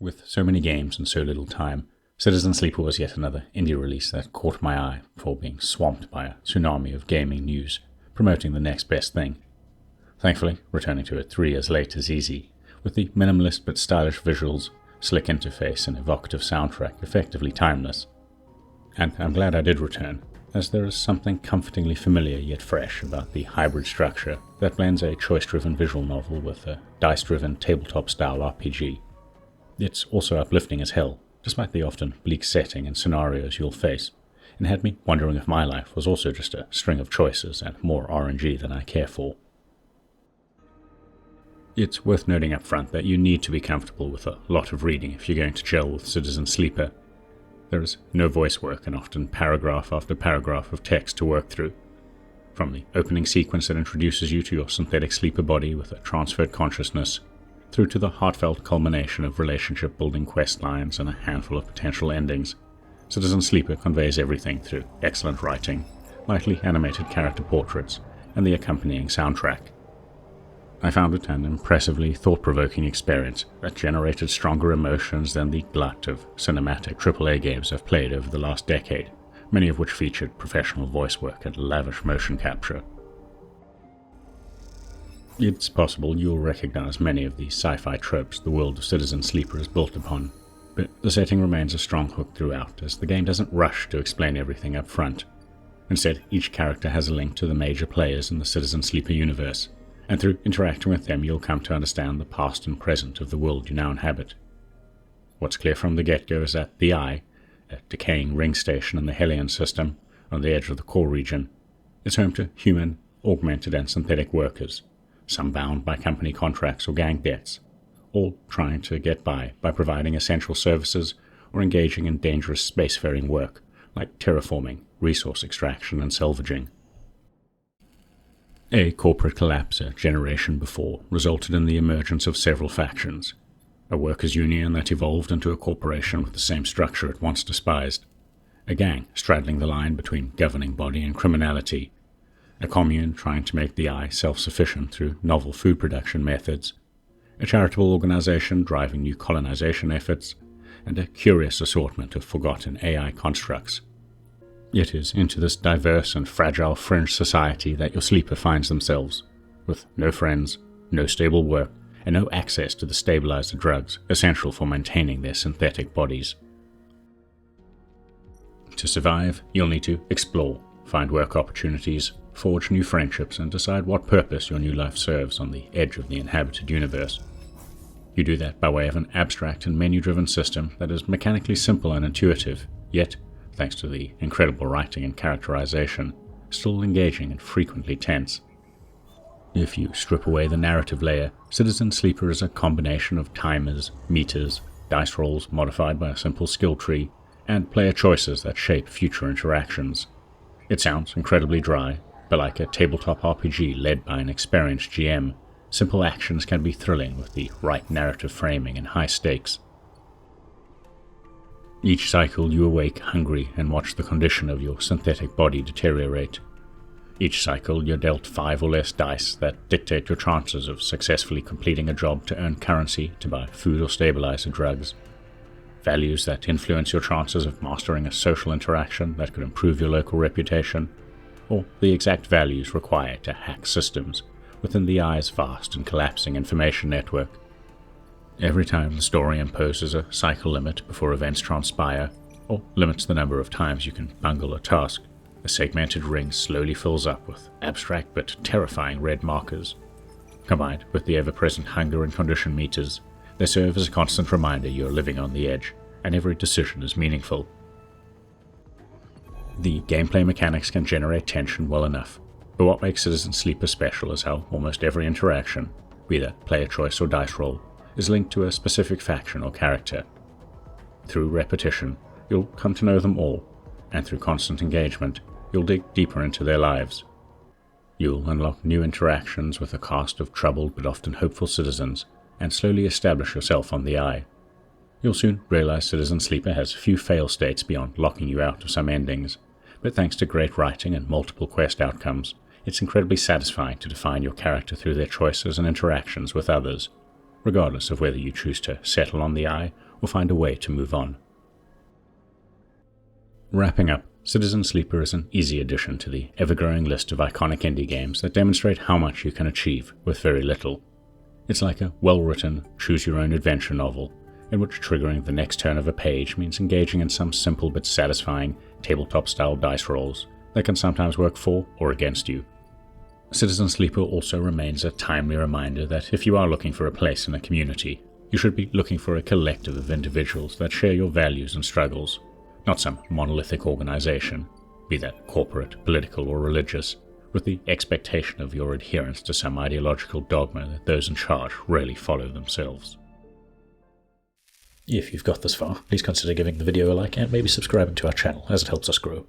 With so many games and so little time, Citizen Sleeper was yet another indie release that caught my eye before being swamped by a tsunami of gaming news promoting the next best thing. Thankfully, returning to it 3 years later is easy, with the minimalist but stylish visuals, slick interface and evocative soundtrack effectively timeless. And I'm glad I did return, as there is something comfortingly familiar yet fresh about the hybrid structure that blends a choice-driven visual novel with a dice-driven tabletop-style RPG. It's also uplifting as hell, despite the often bleak setting and scenarios you'll face, and had me wondering if my life was also just a string of choices and more RNG than I care for. It's worth noting up front that you need to be comfortable with a lot of reading if you're going to gel with Citizen Sleeper. There is no voice work and often paragraph after paragraph of text to work through. From the opening sequence that introduces you to your synthetic sleeper body with a transferred consciousness, through to the heartfelt culmination of relationship-building quest lines and a handful of potential endings, Citizen Sleeper conveys everything through excellent writing, lightly animated character portraits, and the accompanying soundtrack. I found it an impressively thought-provoking experience that generated stronger emotions than the glut of cinematic AAA games I've played over the last decade, many of which featured professional voice work and lavish motion capture. It's possible you'll recognize many of the sci-fi tropes the world of Citizen Sleeper is built upon, but the setting remains a strong hook throughout, as the game doesn't rush to explain everything up front. Instead, each character has a link to the major players in the Citizen Sleeper universe, and through interacting with them you'll come to understand the past and present of the world you now inhabit. What's clear from the get-go is that the Eye, a decaying ring station in the Hellion system on the edge of the core region, is home to human, augmented and synthetic workers, some bound by company contracts or gang debts, all trying to get by providing essential services or engaging in dangerous spacefaring work like terraforming, resource extraction and salvaging. A corporate collapse a generation before resulted in the emergence of several factions, a workers' union that evolved into a corporation with the same structure it once despised, a gang straddling the line between governing body and criminality, a commune trying to make the Eye self-sufficient through novel food production methods, a charitable organization driving new colonization efforts, and a curious assortment of forgotten AI constructs. It is into this diverse and fragile fringe society that your sleeper finds themselves, with no friends, no stable work, and no access to the stabilizer drugs essential for maintaining their synthetic bodies. To survive, you'll need to explore, find work opportunities, forge new friendships, and decide what purpose your new life serves on the edge of the inhabited universe. You do that by way of an abstract and menu-driven system that is mechanically simple and intuitive, yet, thanks to the incredible writing and characterization, still engaging and frequently tense. If you strip away the narrative layer, Citizen Sleeper is a combination of timers, meters, dice rolls modified by a simple skill tree, and player choices that shape future interactions. It sounds incredibly dry, but like a tabletop RPG led by an experienced GM, simple actions can be thrilling with the right narrative framing and high stakes. Each cycle you awake hungry and watch the condition of your synthetic body deteriorate. Each cycle you're dealt 5 or less dice that dictate your chances of successfully completing a job to earn currency to buy food or stabilizer drugs. Values that influence your chances of mastering a social interaction that could improve your local reputation, or the exact values required to hack systems within the Eye's vast and collapsing information network. Every time the story imposes a cycle limit before events transpire, or limits the number of times you can bungle a task, a segmented ring slowly fills up with abstract but terrifying red markers. Combined with the ever-present hunger and condition meters, they serve as a constant reminder you're living on the edge, and every decision is meaningful. The gameplay mechanics can generate tension well enough, but what makes Citizen Sleeper special is how almost every interaction, be that player choice or dice roll, is linked to a specific faction or character. Through repetition, you'll come to know them all, and through constant engagement, you'll dig deeper into their lives. You'll unlock new interactions with a cast of troubled but often hopeful citizens, and slowly establish yourself on the Eye. You'll soon realize Citizen Sleeper has few fail states beyond locking you out of some endings, but thanks to great writing and multiple quest outcomes, it's incredibly satisfying to define your character through their choices and interactions with others, regardless of whether you choose to settle on the Eye or find a way to move on. Wrapping up, Citizen Sleeper is an easy addition to the ever-growing list of iconic indie games that demonstrate how much you can achieve with very little. It's like a well-written, choose-your-own-adventure novel, in which triggering the next turn of a page means engaging in some simple but satisfying tabletop-style dice rolls that can sometimes work for or against you. Citizen Sleeper also remains a timely reminder that if you are looking for a place in a community, you should be looking for a collective of individuals that share your values and struggles, not some monolithic organization, be that corporate, political, or religious, with the expectation of your adherence to some ideological dogma that those in charge rarely follow themselves. If you've got this far, please consider giving the video a like and maybe subscribing to our channel as it helps us grow.